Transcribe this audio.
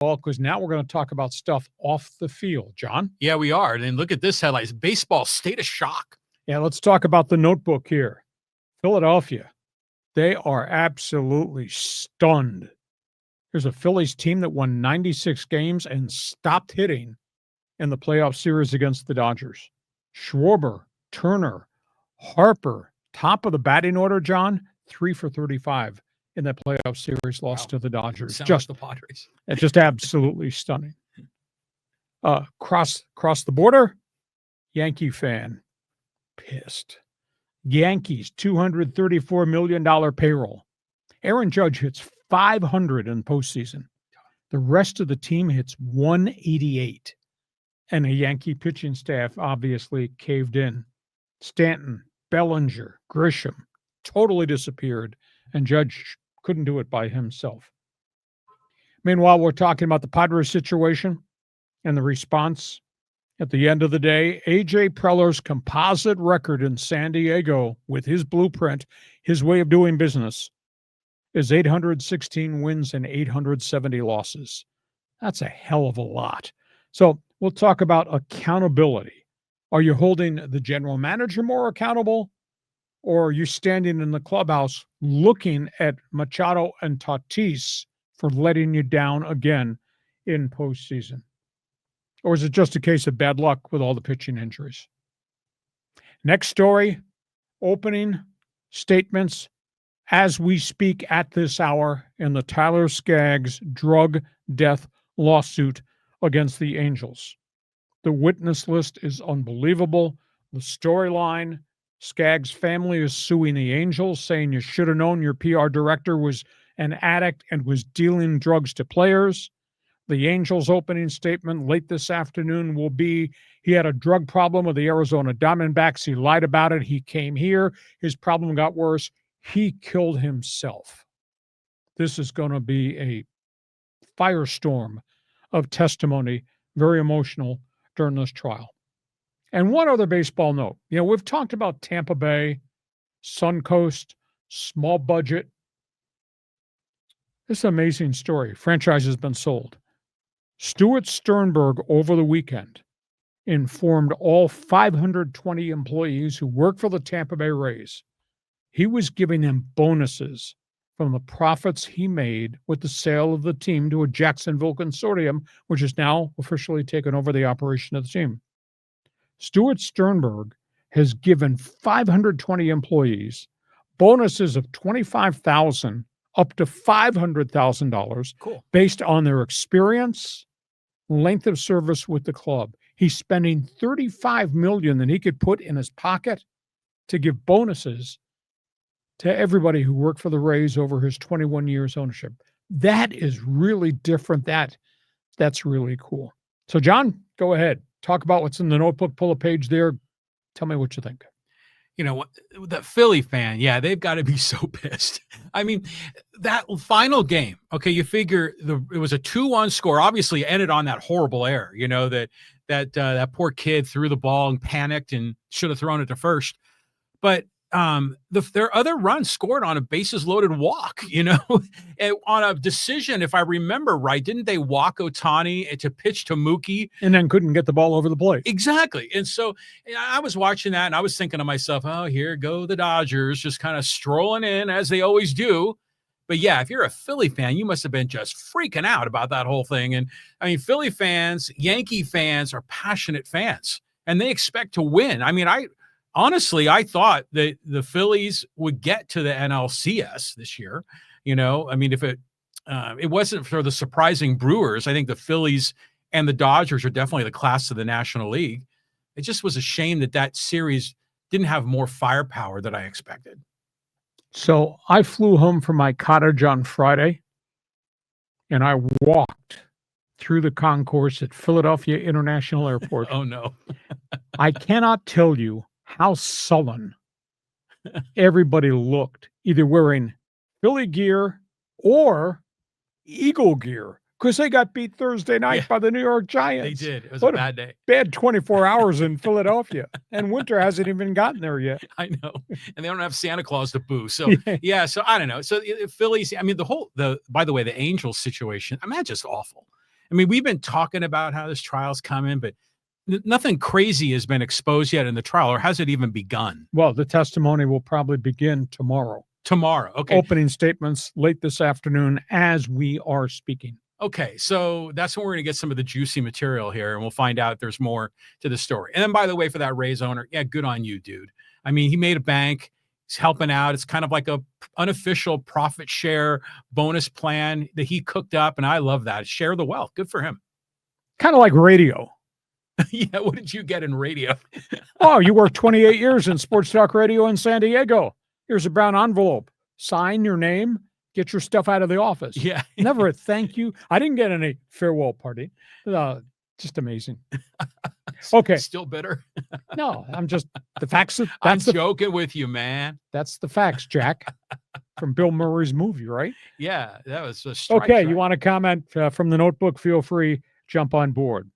because now we're going to talk about stuff off the field. John? Yeah, we are. And look at this headline. Baseball state of shock. Yeah, let's talk about the notebook here. Philadelphia, they are absolutely stunned. There's a Phillies team that won 96 games and stopped hitting in the playoff series against the Dodgers. Schwarber, Turner, Harper, top of the batting order, John, 3 for 35 in that playoff series, lost to the Dodgers. Just like the Padres. It's just absolutely stunning. Cross the border, Yankee fan, pissed. Yankees, $234 million payroll. Aaron Judge hits 500 in postseason. The rest of the team hits 188. And a Yankee pitching staff obviously caved in. Stanton, Bellinger, Grisham totally disappeared, and Judge couldn't do it by himself. Meanwhile, we're talking about the Padres situation and the response. At the end of the day, A.J. Preller's composite record in San Diego with his blueprint, his way of doing business, is 816 wins and 870 losses. That's a hell of a lot. So we'll talk about accountability. Are you holding the general manager more accountable, or are you standing in the clubhouse looking at Machado and Tatis for letting you down again in postseason? Or is it just a case of bad luck with all the pitching injuries? Next story, opening statements as we speak at this hour in the Tyler Skaggs drug death lawsuit against the Angels. The witness list is unbelievable. The storyline, Skaggs' family is suing the Angels, saying you should have known your PR director was an addict and was dealing drugs to players. The Angels' opening statement late this afternoon will be, he had a drug problem with the Arizona Diamondbacks. He lied about it. He came here. His problem got worse. He killed himself. This is going to be a firestorm of testimony, very emotional during this trial. And one other baseball note. We've talked about Tampa Bay, Suncoast, small budget. This is an amazing story. Franchise has been sold. Stuart Sternberg over the weekend informed all 520 employees who work for the Tampa Bay Rays he was giving them bonuses from the profits he made with the sale of the team to a Jacksonville consortium, which has now officially taken over the operation of the team. Stuart Sternberg has given 520 employees bonuses of $25,000 up to $500,000 based on their experience, length of service with the club. He's spending $35 million that he could put in his pocket to give bonuses to everybody who worked for the Rays over his 21 years ownership. That is really different. That's really cool. So, John, go ahead. Talk about what's in the notebook. Pull a page there. Tell me what you think. The Philly fan, yeah, they've got to be so pissed. I mean, that final game, okay, you figure it was a 2-1 score. Obviously, ended on that horrible error, that poor kid threw the ball and panicked and should have thrown it to first. But their other run scored on a bases loaded walk, on a decision, if I remember right. Didn't they walk Ohtani to pitch to Mookie? And then couldn't get the ball over the plate. Exactly. And so I was watching that and I was thinking to myself, oh, here go the Dodgers, just kind of strolling in as they always do. But yeah, if you're a Philly fan, you must have been just freaking out about that whole thing. And I mean, Philly fans, Yankee fans are passionate fans and they expect to win. I mean, honestly, I thought that the Phillies would get to the NLCS this year. I mean, if it wasn't for the surprising Brewers, I think the Phillies and the Dodgers are definitely the class of the National League. It just was a shame that series didn't have more firepower than I expected. So I flew home from my cottage on Friday, and I walked through the concourse at Philadelphia International Airport. Oh, no. I cannot tell you how sullen everybody looked, either wearing Philly gear or Eagle gear, because they got beat Thursday night by the New York Giants. They did. It was a bad day. Bad 24 hours in Philadelphia, and winter hasn't even gotten there yet. I know. And they don't have Santa Claus to boo. So, so I don't know. So Phillies, I mean, by the way, the Angels situation, I mean, that's just awful. I mean, we've been talking about how this trial's coming, but nothing crazy has been exposed yet in the trial, or has it even begun? Well, the testimony will probably begin tomorrow. Tomorrow. Okay. Opening statements late this afternoon as we are speaking. Okay. So that's when we're going to get some of the juicy material here, and we'll find out if there's more to the story. And then, by the way, for that Rays owner, yeah, good on you, dude. I mean, he made a bank. He's helping out. It's kind of like a unofficial profit share bonus plan that he cooked up, and I love that. Share the wealth. Good for him. Kind of like radio. Yeah. What did you get in radio? Oh, you worked 28 years in sports talk radio in San Diego. Here's a brown envelope. Sign your name. Get your stuff out of the office. Yeah. Never a thank you. I didn't get any farewell party. Just amazing. Okay. Still bitter? No, I'm just the facts. I'm joking with you, man. That's the facts, Jack, from Bill Murray's movie, right? Yeah, that was a strike. Okay, you want to comment from the notebook? Feel free, jump on board.